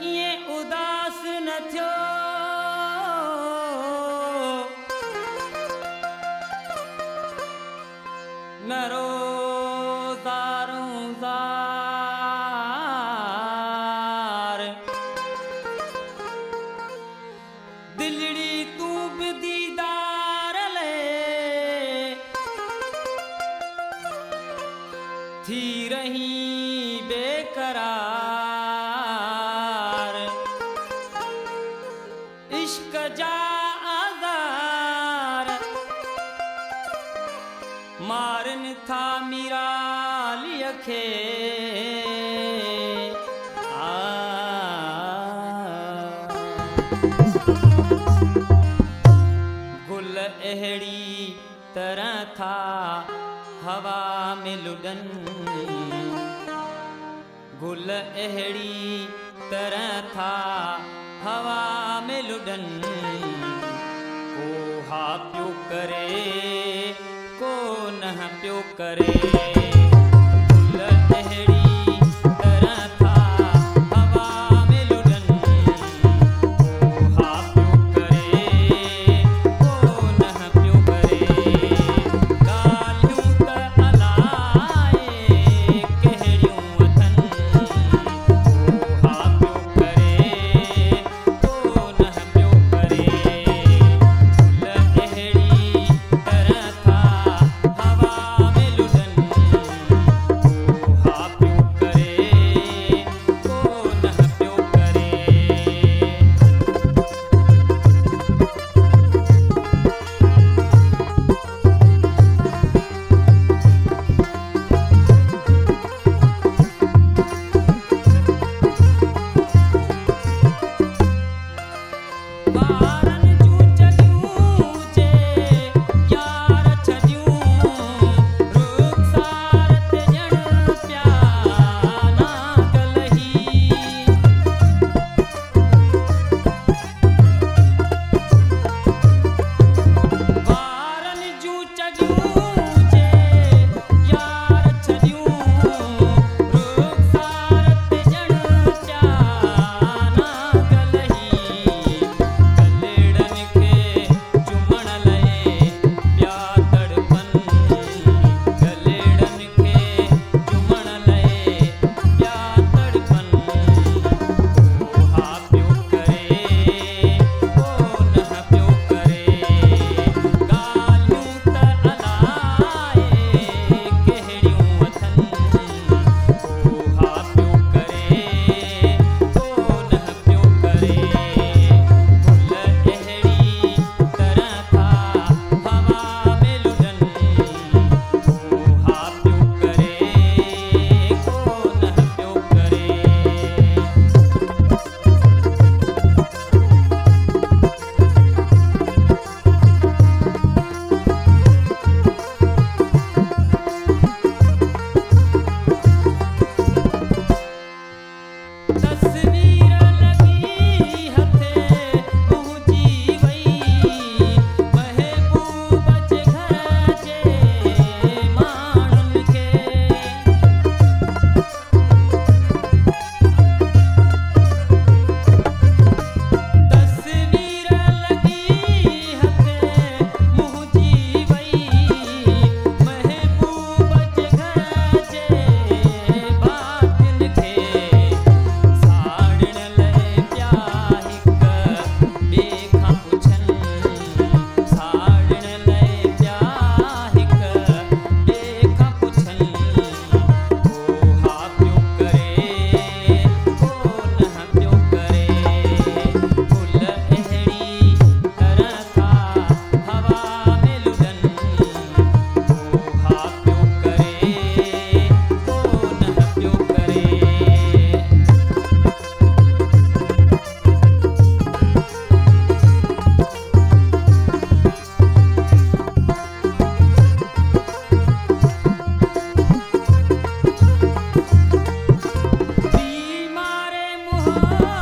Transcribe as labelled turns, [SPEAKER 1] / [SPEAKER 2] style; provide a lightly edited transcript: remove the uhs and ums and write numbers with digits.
[SPEAKER 1] ये उदास न थियो न रोज़ारूं ज़ार दिलड़ी तू भी दीदार ले थी रही बेकरार इश्क जा आज़ार मारन था मीरा लियखे गुल अहड़ी तरह था हवा में लुडन गुल अहड़ी तरह था हवा में लुडन को हा प्यो करे को न प्यो करे गुल अहड़ी तरह था हवा में लुडन को हा प्यो करे को न प्यो करे गालियूं त अलाए कहिड़ियूं अथन को हा प्यो करे को न प्यो करे गुल अहड़ी तरह था हवा में लुडन को हा प्यो करे को न प्यो करे बारन जूं चलियूं जे यार छॾियूं रुख़सार ते ॼण प्याना गलही बारन जूं चलियूं जे यार छॾियूं रुख़सार ते ॼण प्याना गलही कलेड़न खे चुमण लए प्या तड़पन कलेड़न खे चुमण लए प्या तड़पन को हा प्यो करे को न प्यो करे गालियूं त अलाए कहिड़ियूं अथन को हा प्यो करे को न प्यो करे गुल अहड़ी तरह था हवा में लुडन को हा प्यो करे को न प्यो करे तस्वीर लगी हथे पहुंची वई महबूब जे घर जे माण्हुनि खे तस्वीर लगी हथे पहुंची वई महबूब जे घर जे बातिन खे साड़ण लए प्या हिक ॿिए खां पुछन साड़ण लए प्या हिक ॿिए खां पुछन को हा प्यो करे को न प्यो करे गुल अहड़ी तरह था हवा में लुडन को हा प्यो करे को न प्यो करे बीमारे मुहा